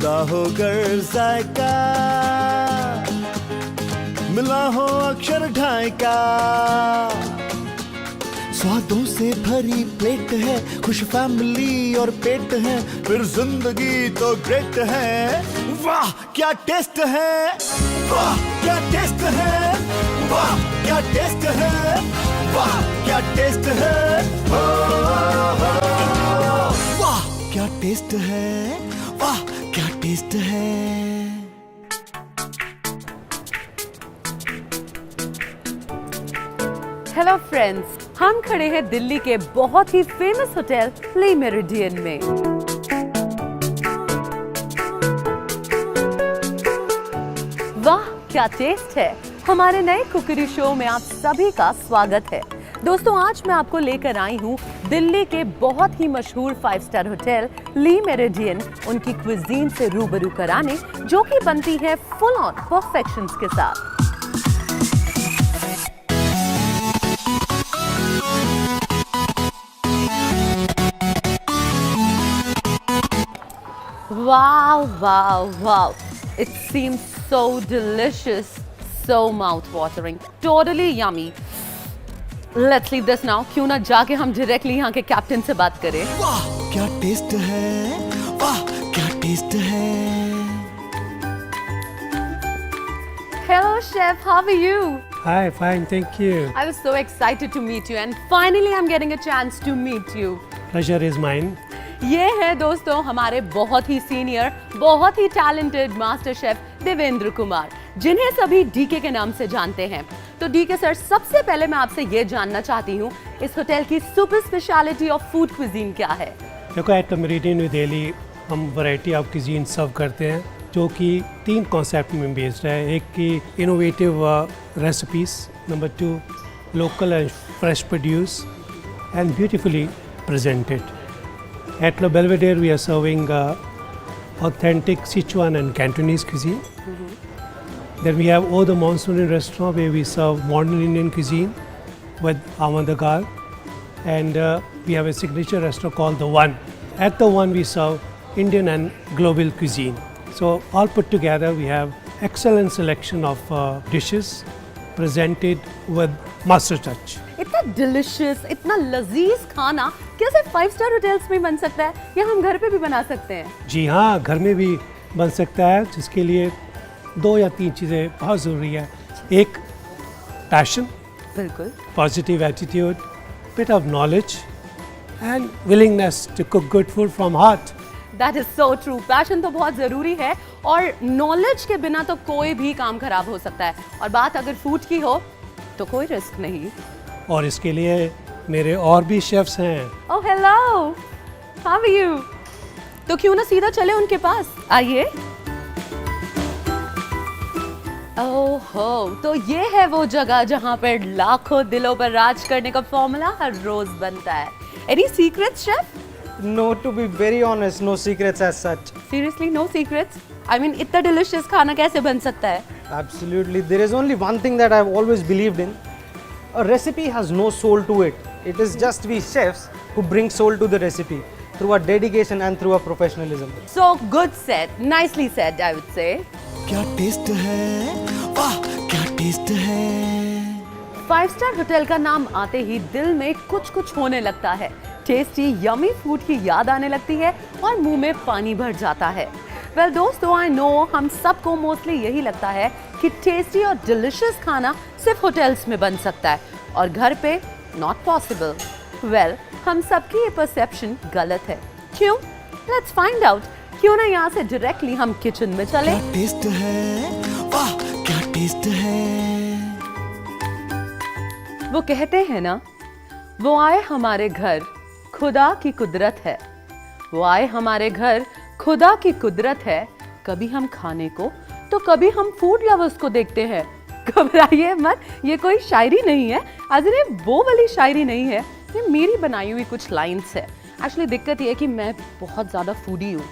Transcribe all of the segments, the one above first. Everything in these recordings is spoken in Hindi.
मिला हो गर जायका, मिला हो अक्षर ढाई का। स्वादों से भरी प्लेट है, खुश फैमिली और पेट है, फिर जिंदगी तो ग्रेट है। वाह क्या टेस्ट है, वाह क्या टेस्ट है, वाह क्या टेस्ट है, वाह क्या टेस्ट है, वाह क्या टेस्ट है, वाह क्या टेस्ट है। हेलो फ्रेंड्स, हम खड़े हैं दिल्ली के बहुत ही फेमस होटल ले मेरिडियन में। वाह क्या टेस्ट है। हमारे नए कुकरी शो में आप सभी का स्वागत है। दोस्तों, आज मैं आपको लेकर आई हूँ दिल्ली के बहुत ही मशहूर 5 स्टार होटल ले मेरिडियन, उनकी क्विजीन से रूबरू कराने, जो कि बनती है फुल ऑन परफेक्शंस के साथ। Wow, wow, wow. It seems so delicious, so mouth-watering, totally yummy. Let's leave this now. क्यों ना जाके हम डायरेक्टली यहाँ के कैप्टन से बात करें। वाह क्या टेस्ट है, वाह क्या टेस्ट है। Hello chef, how are you? Hi, fine, thank you. I was so excited to meet you and finally I'm getting a chance to meet you. Pleasure is mine. ये है दोस्तों हमारे बहुत ही सीनियर, बहुत ही talented master chef Devendra Kumar, जिन्हें सभी डीके के नाम से जानते हैं। तो डीके सर, सबसे पहले मैं आपसे ये जानना चाहती हूँ, इस होटल की super speciality of food cuisine क्या है? देखो, at the meridian new Delhi हम वैरायटी ऑफ क्यूजीन सर्व करते हैं, जो कि 3 कॉन्सेप्ट में बेस्ड है। एक की innovative recipes, number 2 local and fresh produce and beautifully presented. At Le Belvedere, we are serving authentic Sichuan and Cantonese cuisine. Then we have Eau de Monsoon restaurant, where we serve modern Indian cuisine with Ahmadagar. And we have a signature restaurant called The One. At The One, we serve Indian and global cuisine. So all put together, we have excellent selection of dishes presented with master touch. इतना डिलिशियस, इतना लजीज खाना कैसे 5 स्टार होटल्स में बन सकता है, या हम घर पे भी बना सकते हैं? जी हाँ, घर में भी बन सकता है, जिसके लिए 2 या 3 चीज़ें बहुत ज़रूरी है। एक पैशन, बिल्कुल, positive attitude, bit of knowledge and willingness to cook good food from heart. That is so true. Passion तो बहुत ज़रूरी है, और नॉलेज के बिना तो कोई भी काम खराब हो सकता है, और बात अगर फूड की हो तो कोई रिस्क नहीं। और इसके लिए मेरे और भी शेफ्स हैं। Oh hello, how are you? तो क्यों ना सीधा चले उनके पास, आइए। ओहो, तो ये है वो जगह जहाँ पर लाखों दिलों पर राज करने का फॉर्मूला हर रोज बनता है। Any secrets chef? No, to be very honest, no secrets as such. Seriously no secrets? I mean इतना डिलिशियस खाना कैसे बन सकता है? Absolutely. There is only one thing that I've always believed in. A recipe has no soul to it. It is just we chefs who bring soul to the recipe through our dedication and through our professionalism. So good said, nicely said, I would say. क्या टेस्ट है, वाह क्या टेस्ट है। 5 स्टार होटल का नाम आते ही दिल में कुछ कुछ होने लगता है। टेस्टी यमी फूड की याद आने लगती है और मुंह में पानी भर जाता है। वेल दोस्तों, आई नो हम सबको मोस्टली यही लगता है कि टेस्टी और डिलिशियस खाना सिर्फ होटल्स में बन सकता है और घर पे नॉट पॉसिबल। वेल, हम सबकी ये परसेप्शन गलत है। क्यों? Let's find out. क्यों ना यहाँ से डायरेक्टली हम किचन में चले। क्या टेस्ट है, वाह क्या टेस्ट है। वो कहते हैं ना, वो आए हमारे घर, खुदा की कुदरत है। वो आए हमारे घर, खुदा की कुदरत है। कभी हम खाने को तो कभी हम फूड लवर्स को देखते हैं। घबराइए मत, ये कोई शायरी नहीं है, अजरे वो वाली शायरी नहीं है, ये मेरी बनाई हुई कुछ लाइन्स है। एक्चुअली दिक्कत ये है कि मैं बहुत ज़्यादा फूडी हूँ,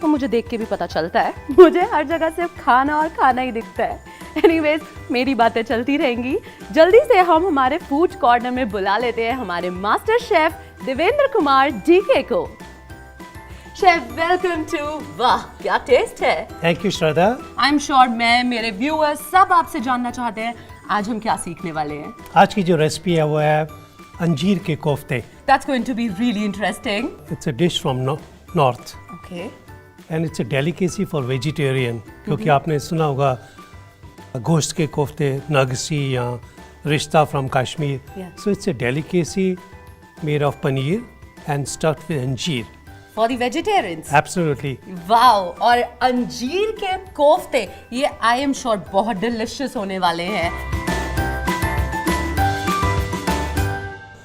तो मुझे देख के भी पता चलता है, मुझे हर जगह सिर्फ खाना और खाना ही दिखता है। एनीवेज, मेरी बातें चलती रहेंगी। जल्दी से हम हमारे फूड कॉर्नर में बुला लेते हैं हमारे master chef Devendra Kumar DK को। शेफ वेलकम टू वाह क्या टेस्ट है। Thank you Shraddha. I am sure मैं मेरे व्यूअर्स सब आपसे जानना चाहते हैं आज हम क्या सीखने वाले हैं। आज की जो रेसिपी है वो है अंजीर के कोफ्ते। That's going to be really interesting. It's a dish from north okay and it's a delicacy for vegetarian, क्योंकि आपने सुना होगा गोश्त के कोफ्ते, नगसी या rista from Kashmir. Yeah. So it's a delicacy made of paneer and stuffed with anjeer. For the vegetarians absolutely. Wow, और अंजीर के कोफ्ते ये आई एम श्योर बहुत डिलिशियस होने वाले हैं।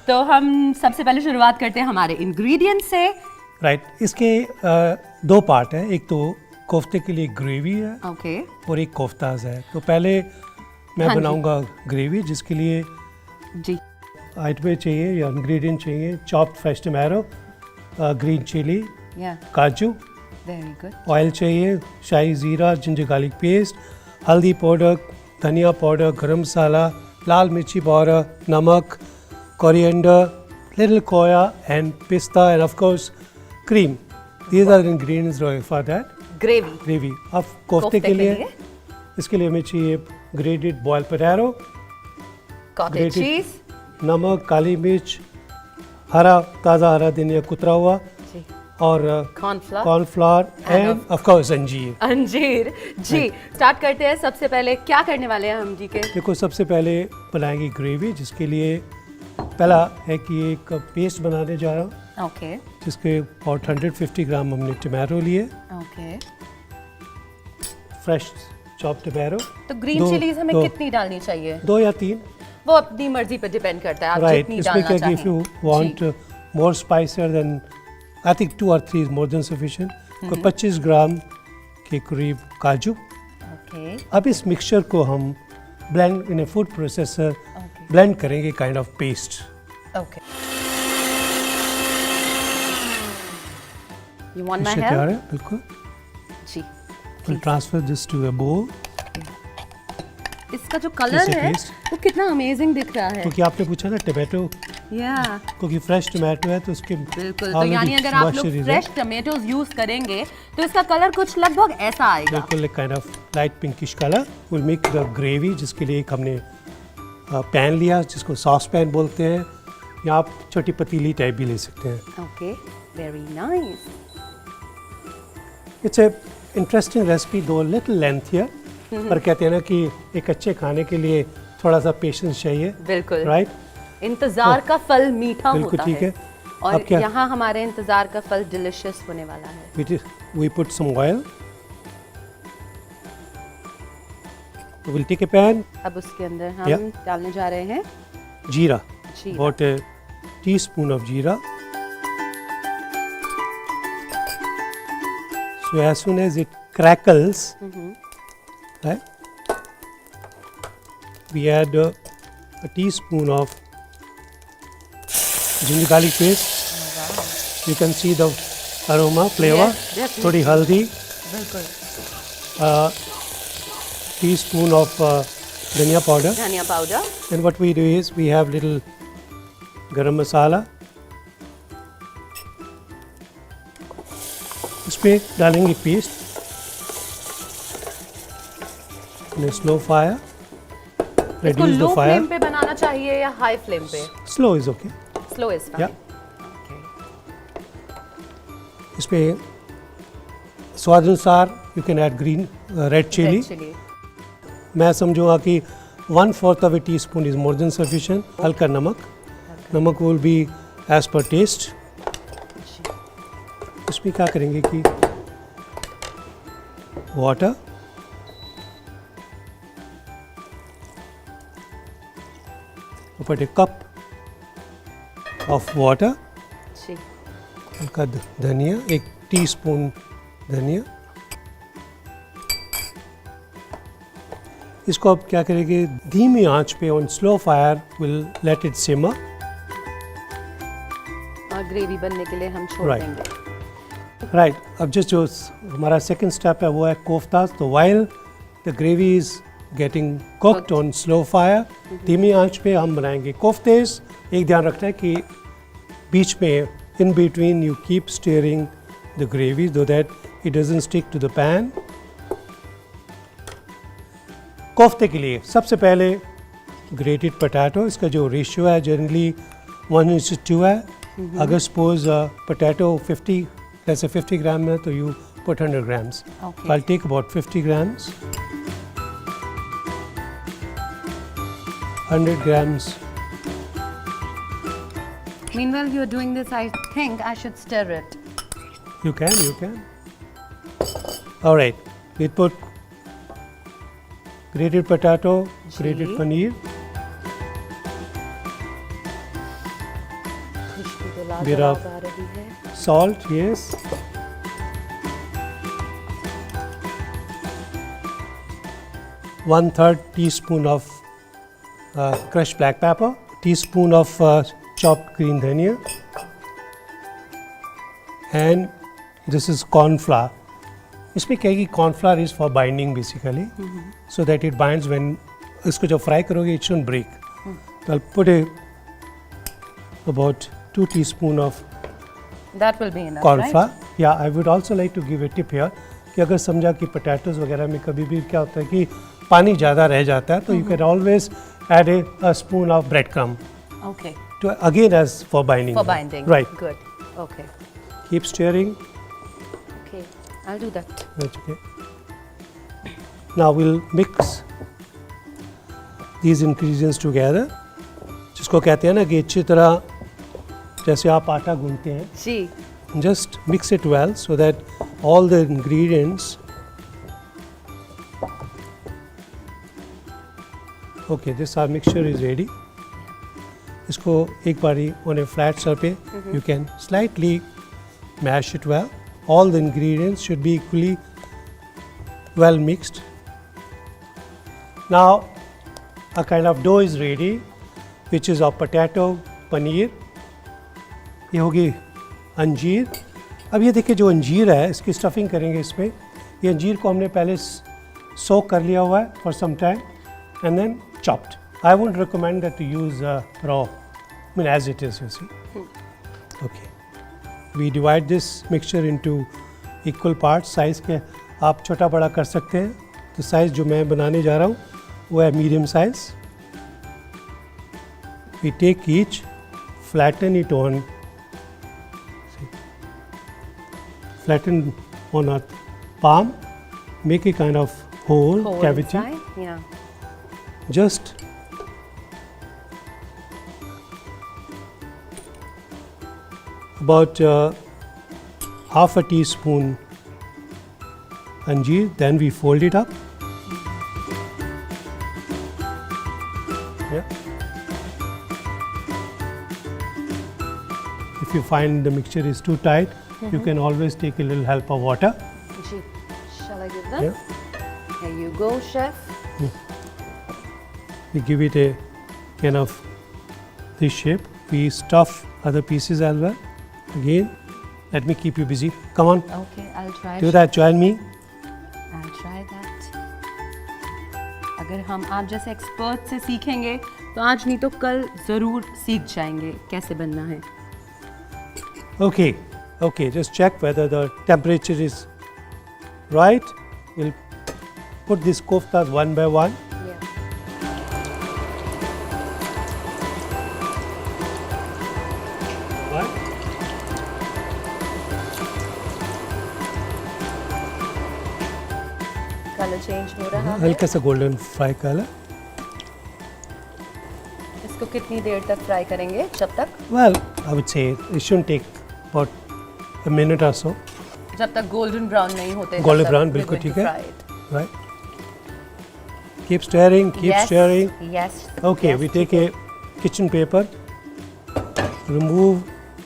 तो हम सबसे पहले शुरुआत करते हैं हमारे इंग्रेडिएंट्स से। राइट, इसके दो पार्ट है, एक तो कोफ्ते के लिए ग्रेवी है ओके और एक कोफ्ताज है। तो पहले मैं हाँ जी। बनाऊंगा ग्रेवी, जिसके लिए जी आइटमें चाहिए या इंग्रेडिएंट चाहिए। Chopped fresh tomato, green chili, या काजू, वेरी गुड। ऑयल चाहिए, शाही ज़ीरा, जिंजर गार्लिक पेस्ट, हल्दी पाउडर, धनिया पाउडर, गरम मसाला, लाल मिर्ची पाउडर, नमक, कोरिएंडर, लिटिल खोया एंड पिस्ता and of course cream. These are ingredients for that gravy gravy. अब कोफ्ते के लिए इसके लिए हमें चाहिए grated boiled potato, cottage grated- cheese नमक, काली मिर्च, ताज़ा हरा धनिया कुतरा हुआ जी, और cornflour, cornflour and of course अंजीर। अंजीर। जी स्टार्ट करते हैं। सबसे पहले क्या करने वाले हैं हम जी के? देखो, सबसे पहले बनाएंगे ग्रेवी, जिसके लिए पहला है कि एक पेस्ट बनाने जा रहा हूँ, ओके जिसके और 150 ग्राम हमने टमाटो लिए, ओके। Fresh chop tomato. तो ग्रीन दो- चिलीज हमें दो- कितनी डालनी चाहिए? 2 या 3। वो अपनी मर्जी पर डिपेंड करता है, आप राइट, जितनी इसमें डालना क्या चाहें। If you want more spicier then I think 2 or 3 is more than sufficient. कोई 25 ग्राम के करीब काजू। ओके अब इस मिक्सचर को हम blend in a food processor okay blend करेंगे, kind of paste. Okay. You want my इससे तैयार हेल्प? है बिल्कुल। जी We'll transfer this to a bowl, इसका जो कलर Just a है taste. वो कितना अमेजिंग दिख रहा है। क्योंकि आपने पूछा ना टमाटो, या क्योंकि फ्रेश टमाटो है तो उसके बिल्कुल, तो already यानी अगर आप लोग moisture is fresh tomatoes use करेंगे तो इसका कलर कुछ लगभग ऐसा आएगा। बिल्कुल एक kind of light pinkish colour. Will make the gravy, जिसके लिए एक हमने पैन लिया, जिसको सॉस पैन बोलते हैं, या आप छोटी पतीली टाइप भी ले सकते हैं। Okay very nice. It's a interesting recipe, दो लिटिल लेंथियर, पर कहते हैं ना कि एक अच्छे खाने के लिए थोड़ा सा पेशेंस चाहिए। बिल्कुल राइट, इंतजार का फल मीठा बिल्कुल होता ठीक है। और अब क्या? यहाँ हमारे इंतजार का फल डिलिशियस होने वाला है। we put some oil. We'll take a pan, अब उसके अंदर हम Yeah. डालने जा रहे हैं jeera, जीरा। about a teaspoon of jeera. So as soon as it crackles, right, we add a teaspoon of ginger garlic paste. You can see the aroma, flavor. Yes, definitely. थोड़ी हल्दी, बिल्कुल teaspoon of धनिया powder. धनिया powder. And what we do is we have little garam masala. इसमें डालेंगे paste in a slow fire. इसको Reduce लो the fire. फ्लेम पे बनाना चाहिए या हाई फ्लेम पे? Slow is okay. Slow is Yeah. Fine. इसमें स्वाद अनुसार you can add green red chili. चिली मैं समझूंगा कि 1/4 of a teaspoon is more than sufficient. हल्का नमक. नमक will be as per taste. इसमें क्या करेंगे कि water, put a cup of water, जी हल्का धनिया, 1 टीस्पून धनिया। इसको अब क्या करेंगे, धीमी आंच पे on slow fire will let it simmer. और ग्रेवी बनने के लिए हम छोड़ Right. देंगे। राइट, अब जस्ट जो हमारा सेकंड स्टेप है वो है कोफ्ता। तो while the gravy is getting cooked on slow fire, धीमी आंच पे हम बनाएंगे कोफ्तेस। एक ध्यान रखना है कि बीच में in between you keep steering the gravy so that it doesn't stick to the pan. कोफ्ते के लिए सबसे पहले ग्रेटेड पोटैटो, इसका जो रेशियो है जनरली 1:2 है. अगर सपोज पोटैटो 50 जैसे 50 ग्राम है तो you put 100 grams. Okay. I'll take about 50 grams. 100 grams. Meanwhile, you're doing this, I think I should stir it. You can. All right. We put grated potato, grated ji. paneer, खुशबू तो Bit लाजवाब of- आ रही है. salt, yes. One-third teaspoon of crushed black pepper, teaspoon of chopped green dhania, and this is corn flour. इसमें क्या है कि corn flour is for binding basically, so that it binds when इसको जब fry करोगे it shouldn't break. I'll put about 2 teaspoon of That will be enough, corn right? flour. Yeah, I would also like to give a tip here कि अगर समझा कि potatoes वगैरह में कभी भी क्या होता है कि पानी ज़्यादा रह जाता है तो you can always add a spoon of breadcrumb Okay. to again as for binding. For binding. Right. Good. Okay. Keep stirring. Okay. I'll do that. That's okay. Now we'll mix these ingredients together. जिसको कहते हैं ना कि अच्छी तरह जैसे आप आटा गूंथते हैं. जी. Just mix it well so that all the ingredients. Okay, this our mixture is ready. इसको एक बारी on a flat surface you can slightly mash it well. All the ingredients should be equally well mixed. Now a kind of dough is ready, which is of potato, paneer. ये होगी अंजीर. अब ये देखिए जो अंजीर है इसकी स्टफिंग करेंगे इसमें. ये अंजीर को हमने पहले सोक कर लिया हुआ है for some time and then chopped. I wouldn't recommend that to use raw. I mean as it is, you see. Okay. We divide this mixture into equal parts. Size के आप छोटा बड़ा कर सकते हैं. तो साइज़ जो मैं बनाने जा रहा हूँ वो है medium size. We take each, flatten it on. Flatten on our palm, make a kind of hole, Hole cavity. inside. Yeah. Just about half a teaspoon anjeer, then we fold it up. Yeah. If you find the mixture is too tight, you can always take a little help of water. जी. Shall I give them? Yeah. Here you go, chef. We give it a kind of this shape. We stuff other pieces as well. Again, let me keep you busy. Come on, Okay, I'll try. do that. Join me. I'll try that. अगर हम आप जैसे एक्सपर्ट से सीखेंगे तो आज नहीं तो कल ज़रूर सीख जाएंगे कैसे बनना है. Okay, okay. Just check whether the temperature is right. We'll put these koftas one by one. Colour change हो रहा है. हल्का सा गोल्डन फ्राई कलर. इसको कितनी देर तक फ्राई करेंगे जब तक? Well, I would say it shouldn't take about a minute or so. जब तक गोल्डन ब्राउन नहीं होते. तब Golden तक brown, we're बिल्कुल going to ठीक है. fry it. Right? Keep stirring, keep Yes, stirring. Yes. Okay, yes, we take a kitchen paper, remove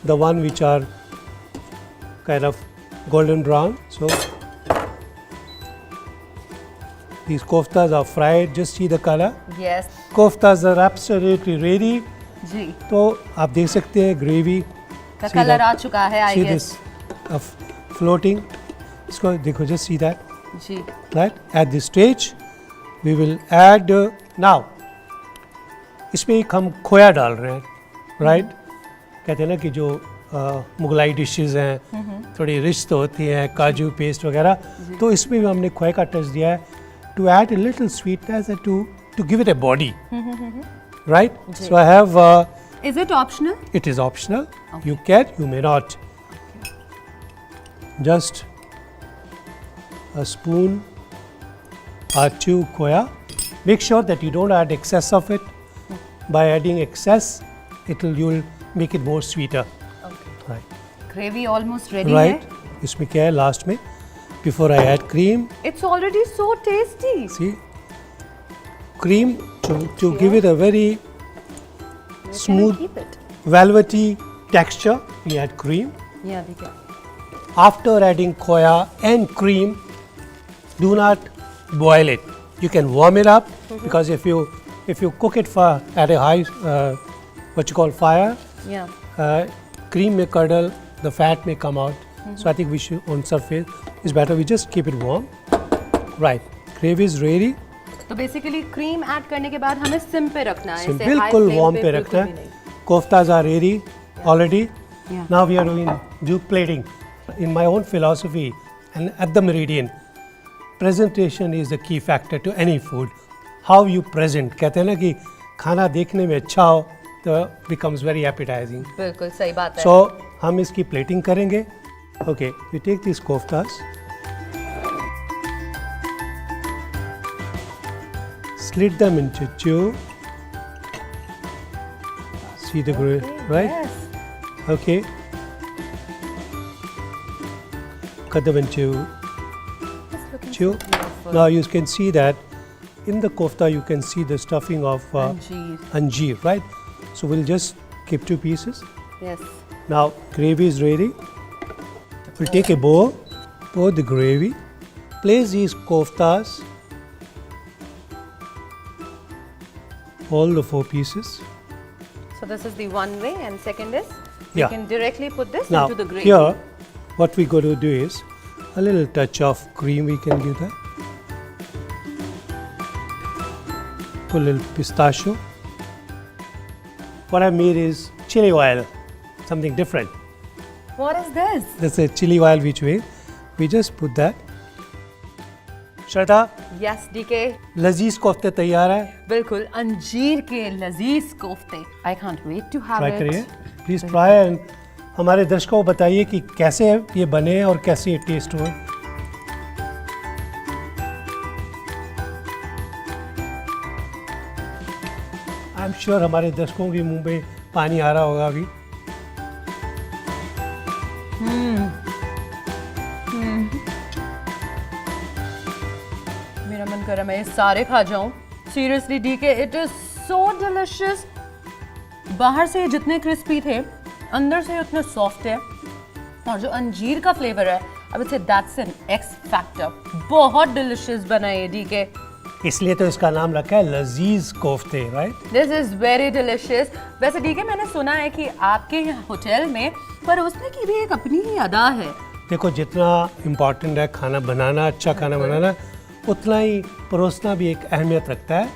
the one which are kind of golden brown. So these koftas are fried, just see the color. Yes. Koftas are absolutely ready. जी. तो आप देख सकते हैं ग्रेवी का कलर आ चुका है. I see guess. this of floating. इसको देखो, just see that. Ji. Right, at this stage we will add now इसमें एक हम खोया डाल रहे हैं. राइट कहते हैं ना कि जो मुगलाई डिशेस हैं थोड़ी रिच तो होती हैं, काजू पेस्ट वगैरह, तो इसमें भी हमने खोए का टच दिया है to add a little sweetness and to give it a body, right? So I have Is it optional? it is optional. You can, you may not. Just a spoon or two khoya. Make sure that you don't add excess of it. By adding excess, you'll make it more sweeter. Okay. Right. Gravy almost ready Right. है. इसमें क्या है लास्ट में? Before I add cream, It's already so tasty. see, cream to give it a very smooth, Keep it. velvety texture. We add cream. Yeah, देखिए. After adding khoya and cream, do not boil it. You can warm it up because if you cook it for at a high what you call fire, Yeah. cream may curdle, the fat may come out. So I think we should on surface is better. We just keep it warm. Right. Gravy is ready. तो बेसिकली क्रीम ऐड करने के बाद हमें सिम पे रखना है. ऐसे high बिल्कुल flame warm पे बिल्कुल रखना भी है. नहीं. Koftas are ready already. Yeah. Now we are doing plating. In my own philosophy and at the Meridian, presentation is the key factor to any food. How you present. कहते हैं ना कि खाना देखने में अच्छा हो तो becomes very appetizing. बिल्कुल सही बात है. So हम इसकी plating करेंगे. Okay, we take these koftas. Slit them into two. See the gray, right? Yes. Okay. Cut them into It's looking two. so beautiful. Now you can see that in the kofta you can see the stuffing of Anjeer. anjeer, right? So we'll just keep two pieces. Yes. Now gravy is ready. We'll take a bowl, pour the gravy, place these koftas, all the 4 pieces. So this is the one way, and second is Yeah. you can directly put this Now into the gravy. here, what we got to do is a little touch of cream. We can give that. Put a little pistachio. What I made is chili oil, something different. What is this? That's a chili oil which we just put that. Shraddha, Yes, DK. लजीज कोफ्ते तैयार है. बिल्कुल अंजीर के लजीज कोफ्ते. I can't wait to have try it. करिए, प्लीज ट्राई एंड हमारे दर्शकों को बताइए कि कैसे ये बने और कैसे ये टेस्ट हुए. आई एम श्योर हमारे दर्शकों के मुंह में पानी आ रहा होगा अभी. मेरा मन कर रहा है मैं ये सारे खा जाऊं. Seriously, DK, it is so delicious. बाहर से ये जितने क्रिस्पी थे, अंदर से उतने सॉफ्ट है. और जो अंजीर का फ्लेवर है, I would say that's an X factor. बहुत डिलिशियस बना है ये DK. इसलिए तो इसका नाम रखा है लजीज कोफ्ते, right? This is very delicious. वैसे DK मैंने सुना है कि आपके होटल में परोसने की भी एक अपनी ही अदा है. देखो जितना इम्पोर्टेंट है खाना बनाना, अच्छा खाना बनाना, उतना ही परोसना भी एक अहमियत रखता है.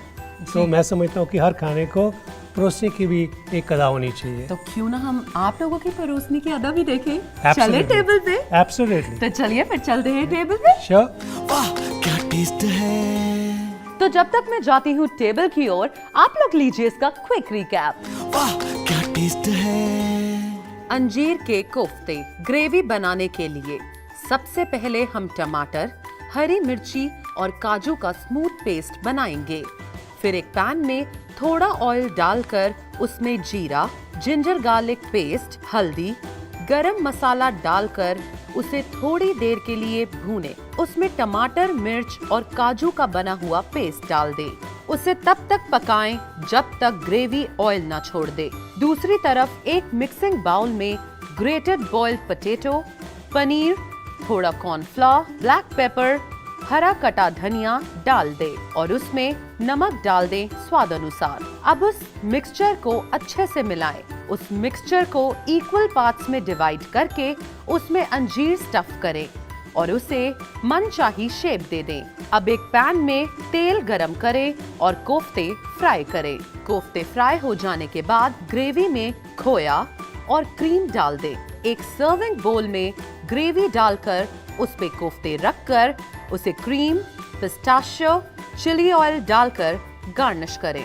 तो मैं समझता हूँ कि हर खाने को परोसने की भी एक अदा होनी चाहिए. तो क्यों ना हम आप लोगों की परोसने की अदा भी देखें. चले टेबल पे. एब्सोल्युटली. तो चलिए फिर चलते हैं टेबल पे. श्योर. वाह क्या टेस्ट है. तो जब तक मैं जाती हूँ टेबल की ओर, आप लोग लीजिए इसका क्विक रिकैप. वाह क्या टेस्ट है. अंजीर के कोफ्ते ग्रेवी बनाने के लिए सबसे पहले हम टमाटर, हरी मिर्ची और काजू का स्मूथ पेस्ट बनाएंगे. फिर एक पैन में थोड़ा ऑयल डालकर उसमें जीरा, जिंजर गार्लिक पेस्ट, हल्दी, गरम मसाला डालकर उसे थोड़ी देर के लिए भूनें. उसमें टमाटर, मिर्च और काजू का बना हुआ पेस्ट डाल दें. उसे तब तक पकाएं जब तक ग्रेवी ऑयल ना छोड़ दे. दूसरी तरफ एक मिक्सिंग बाउल में ग्रेटेड बॉइल्ड पोटैटो, पनीर, थोड़ा कॉर्नफ्लोर, ब्लैक पेपर, हरा कटा धनिया डाल दे और उसमें नमक डाल दें स्वाद अनुसार. अब उस मिक्सचर को अच्छे से मिलाएं. उस मिक्सचर को इक्वल पार्ट्स में डिवाइड करके उसमें अंजीर स्टफ करें और उसे मनचाही शेप दे दें. अब एक पैन में तेल गरम करें और कोफ्ते फ्राई करें. कोफ्ते फ्राई हो जाने के बाद ग्रेवी में खोया और क्रीम डाल दें. एक सर्विंग बोल में ग्रेवी डालकर उस पे कोफ्ते रखकर उसे क्रीम, पिस्ताशियो, चिली ऑयल डालकर गार्निश करें।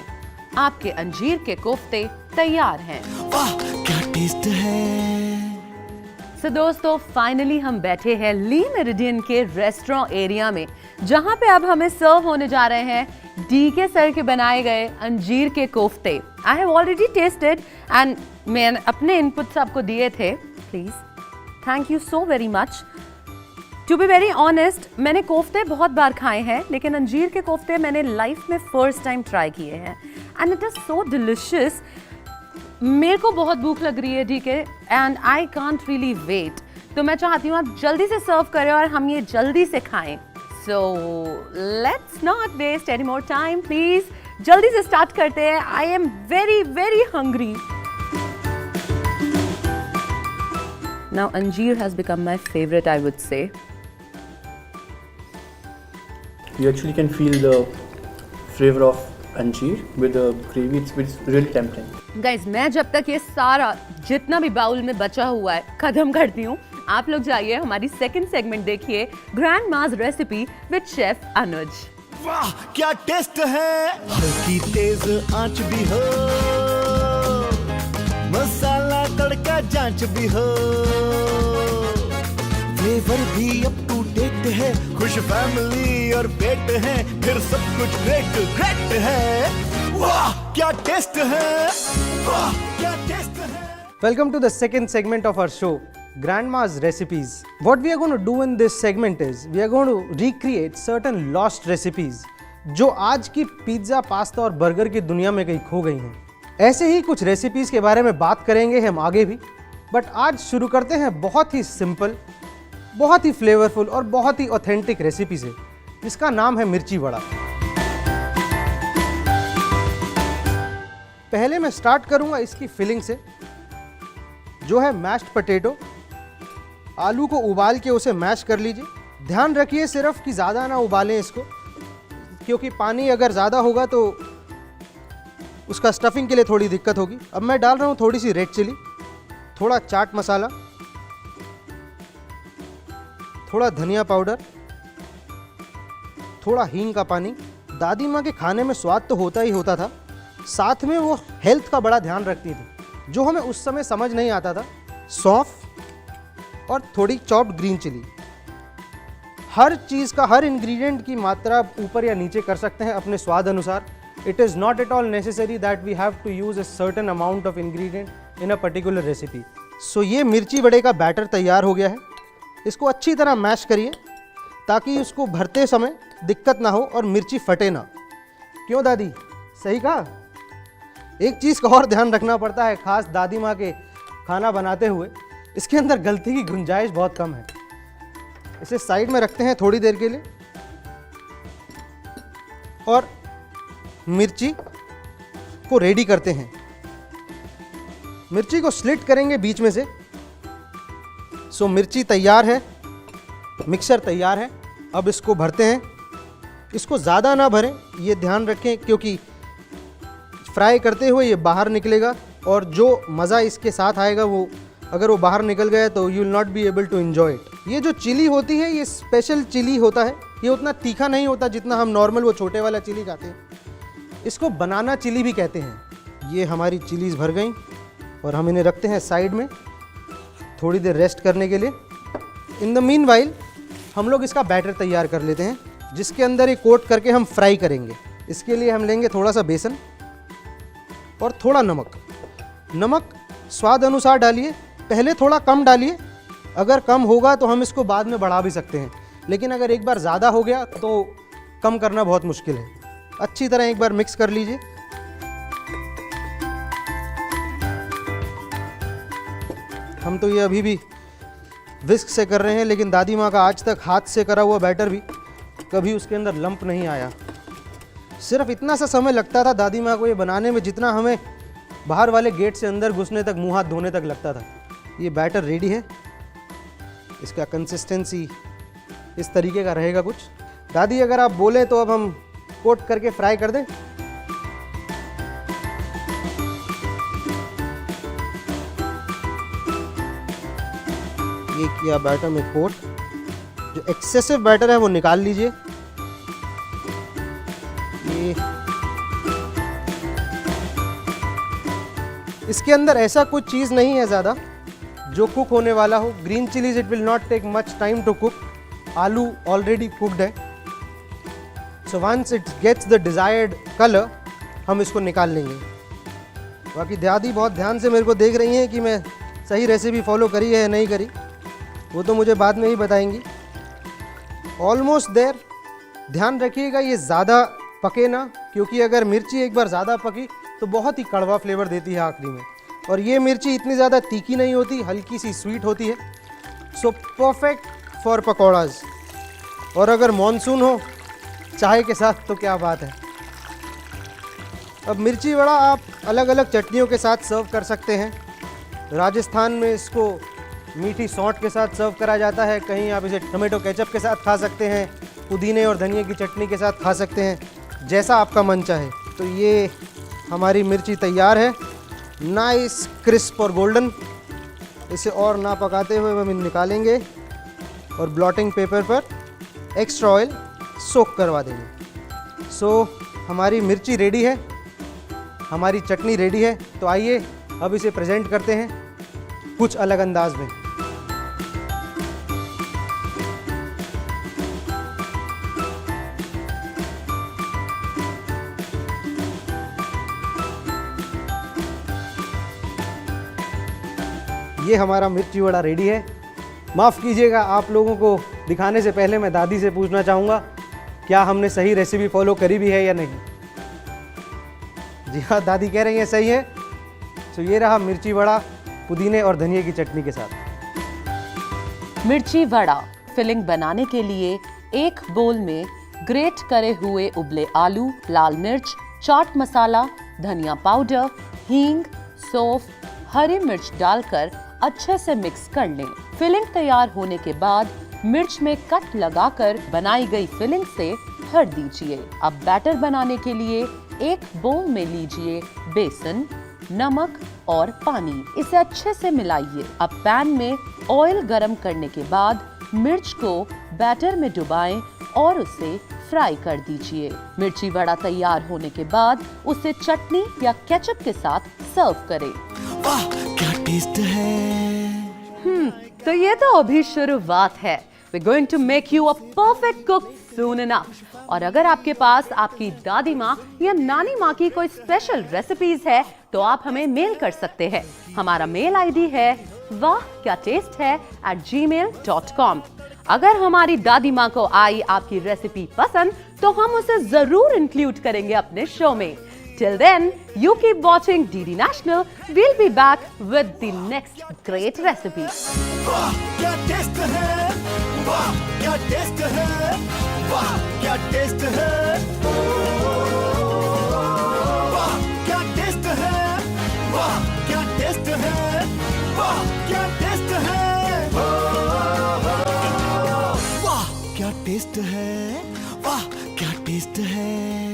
आपके अंजीर के कोफ्ते तैयार हैं। वाह क्या टेस्ट है। सो दोस्तों, फाइनली हम बैठे हैं ली मेरिडियन के रेस्टोरेंट एरिया में, जहां पे अब हमें सर्व होने जा रहे हैं डीके सर के बनाए गए अंजीर के कोफ्ते। I have already tested and मैंने अपने इनपुट्स आपको दिए थे। Please, thank you so very much. To be very honest, मैंने कोफ्ते बहुत बार खाए हैं, लेकिन अंजीर के कोफ्ते मैंने लाइफ में फर्स्ट टाइम ट्राई किए हैं and it is so delicious. मेरे को बहुत भूख लग रही है DK and I can't really wait, तो मैं चाहती हूँ आप जल्दी से सर्व करें और हम ये जल्दी से खाएं। So let's not waste any more time, please जल्दी से स्टार्ट करते हैं। I am very very hungry. Now anjeer has become my favourite, I would say. You actually can feel the flavor of anjeer with the gravy. It's really tempting. Guys, मैं जब तक ये सारा जितना भी बाउल में बचा हुआ है खत्म करती हूँ, आप लोग जाइए हमारी सेकंड सेगमेंट देखिए, ग्रैंड माज रेसिपी विद शेफ अनुज। वाह क्या टेस्ट है। हल्की तेज आंच भी हो, मसाला तड़का जांच भी हो, फ्लेवर भी अप टू डेट है, खुश फैमिली और पेट है, फिर सब कुछ ग्रेट ग्रेट है। वाह क्या टेस्ट है, वाह क्या टेस्ट है। Welcome to the second segment of our show, Grandma's Recipes. What we are going to do in this segment is, we are going to recreate certain lost recipes जो आज की पिज्ज़ा, पास्ता और बर्गर की दुनिया में कहीं खो गई हैं। ऐसे ही कुछ रेसिपीज़ के बारे में बात करेंगे हम आगे भी, बट आज शुरू करते हैं बहुत ही सिंपल, बहुत ही फ्लेवरफुल और बहुत ही ऑथेंटिक रेसिपी से, जिसका नाम है मिर्ची वड़ा। पहले मैं स्टार्ट करूंगा इसकी फिलिंग से, जो है मैश्ड पोटैटो। आलू को उबाल के उसे मैश कर लीजिए। ध्यान रखिए सिर्फ कि ज़्यादा ना उबालें इसको, क्योंकि पानी अगर ज़्यादा होगा तो उसका स्टफिंग के लिए थोड़ी दिक्कत होगी। अब मैं डाल रहा हूँ थोड़ी सी रेड चिली, थोड़ा चाट मसाला, थोड़ा धनिया पाउडर, थोड़ा हींग का पानी। दादी माँ के खाने में स्वाद तो होता ही होता था, साथ में वो हेल्थ का बड़ा ध्यान रखती थी, जो हमें उस समय समझ नहीं आता था। सौंफ और थोड़ी चॉप्ड ग्रीन चिली। हर चीज़ का, हर इंग्रेडिएंट की मात्रा ऊपर या नीचे कर सकते हैं अपने स्वाद अनुसार। It is not at all necessary that we have to use a certain amount of ingredient in a particular recipe. So ये मिर्ची बड़े का बैटर तैयार हो गया है। इसको अच्छी तरह मैश करिए ताकि उसको भरते समय दिक्कत ना हो और मिर्ची फटे ना। क्यों दादी, सही कहा? एक चीज़ का और ध्यान रखना पड़ता है, खास दादी माँ के खाना बनाते हुए, इसके अंदर गलती की गुंजाइश बहुत कम है। इसे साइड में रखते हैं थोड़ी देर के लिए और मिर्ची को रेडी करते हैं। मिर्ची को स्लिट करेंगे बीच में से। सो मिर्ची तैयार है, मिक्सर तैयार है। अब इसको भरते हैं। इसको ज़्यादा ना भरें, ये ध्यान रखें, क्योंकि फ्राई करते हुए ये बाहर निकलेगा और जो मज़ा इसके साथ आएगा वो, अगर वो बाहर निकल गया तो you will not be able to enjoy it. ये जो चिली होती है ये स्पेशल चिली होता है। ये उतना तीखा नहीं होता जितना हम नॉर्मल वो छोटे वाला चिली खाते हैं। इसको बनाना चिली भी कहते हैं। ये हमारी चिलीज़ भर गई और हम इन्हें रखते हैं साइड में थोड़ी देर रेस्ट करने के लिए। इन द मीन वाइल हम लोग इसका बैटर तैयार कर लेते हैं, जिसके अंदर ये कोट करके हम फ्राई करेंगे। इसके लिए हम लेंगे थोड़ा सा बेसन और थोड़ा नमक। नमक स्वाद अनुसार डालिए, पहले थोड़ा कम डालिए। अगर कम होगा तो हम इसको बाद में बढ़ा भी सकते हैं, लेकिन अगर एक बार ज़्यादा हो गया तो कम करना बहुत मुश्किल है। अच्छी तरह एक बार मिक्स कर लीजिए। हम तो ये अभी भी विस्क से कर रहे हैं, लेकिन दादी माँ का आज तक हाथ से करा हुआ बैटर भी कभी उसके अंदर लंप नहीं आया। सिर्फ इतना सा समय लगता था दादी माँ को ये बनाने में, जितना हमें बाहर वाले गेट से अंदर घुसने तक, मुंह हाथ धोने तक लगता था। ये बैटर रेडी है। इसका कंसिस्टेंसी इस तरीके का रहेगा कुछ। दादी अगर आप बोलें तो अब हम कोट करके फ्राई कर दें। ये किया बैटर में कोट। जो एक्सेसिव बैटर है वो निकाल लीजिए। ये इसके अंदर ऐसा कुछ चीज़ नहीं है ज़्यादा जो कुक होने वाला हो। Green chilies it will not take much time to cook. आलू ऑलरेडी कुकड है। So once it gets the desired colour हम इसको निकाल लेंगे। बाकी दादी बहुत ध्यान से मेरे को देख रही हैं कि मैं सही रेसिपी फॉलो करी है या नहीं करी, वो तो मुझे बाद में ही बताएंगी। Almost there. ध्यान रखिएगा ये ज़्यादा पके ना, क्योंकि अगर मिर्ची एक बार ज़्यादा पकी तो बहुत ही कड़वा फ्लेवर देती है आखिरी में। और ये मिर्ची इतनी ज़्यादा तीखी नहीं होती, हल्की सी स्वीट होती है। So perfect for pakoras. और अगर मॉनसून हो चाय के साथ तो क्या बात है। अब मिर्ची वड़ा आप अलग अलग चटनियों के साथ सर्व कर सकते हैं। राजस्थान में इसको मीठी सौंठ के साथ सर्व करा जाता है, कहीं आप इसे टमाटो केचप के साथ खा सकते हैं, पुदीने और धनिया की चटनी के साथ खा सकते हैं, जैसा आपका मन चाहे। तो ये हमारी मिर्ची तैयार है, नाइस क्रिस्प और गोल्डन। इसे और ना पकाते हुए हम निकालेंगे और ब्लॉटिंग पेपर पर एक्स्ट्रा ऑयल सोक करवा देंगे। सो हमारी मिर्ची रेडी है, हमारी चटनी रेडी है। तो आइए अब इसे प्रेजेंट करते हैं कुछ अलग अंदाज में। ये हमारा मिर्ची वड़ा रेडी है। माफ़ कीजिएगा, आप लोगों को दिखाने से पहले मैं दादी से पूछना चाहूँगा क्या हमने सही रेसिपी फॉलो करी भी है या नहीं। जी हाँ, दादी कह रही हैं सही है। तो ये रहा मिर्ची वड़ा पुदीने और धनिया की चटनी के साथ। मिर्ची वड़ा फिलिंग बनाने के लिए एक बोल में ग्रेट करे हुए उबले आलू, लाल मिर्च, चाट मसाला, धनिया पाउडर, हींग, सौंफ, हरी मिर्च डालकर अच्छे से मिक्स कर लें। फिलिंग तैयार होने के बाद मिर्च में कट लगाकर बनाई गई फिलिंग से भर दीजिए। अब बैटर बनाने के लिए एक बोल में लीजिए बेसन, नमक और पानी। इसे अच्छे से मिलाइए। अब पैन में ऑयल गरम करने के बाद मिर्च को बैटर में डुबाएं और उसे फ्राई कर दीजिए। मिर्ची वड़ा तैयार होने के बाद उसे चटनी या केचप के साथ सर्व करें। वाह क्या टेस्ट है। तो ये तो अभी शुरुआत है। We're going to make you a perfect cook soon enough. और अगर आपके पास आपकी दादी माँ या नानी माँ की कोई स्पेशल रेसिपीज है तो आप हमें मेल कर सकते हैं। हमारा मेल आईडी है वाह क्या टेस्ट है @gmail.com। अगर हमारी दादी माँ को आई आपकी रेसिपी पसंद तो हम उसे जरूर इंक्लूड करेंगे अपने शो में। Till then, you keep watching DD National. We'll be back with the next great recipe. वाह क्या टेस्ट है, वाह क्या टेस्ट है, वाह क्या टेस्ट है, वाह क्या टेस्ट है, वाह क्या टेस्ट है, वाह क्या टेस्ट है, वाह क्या टेस्ट है, वाह क्या टेस्ट है।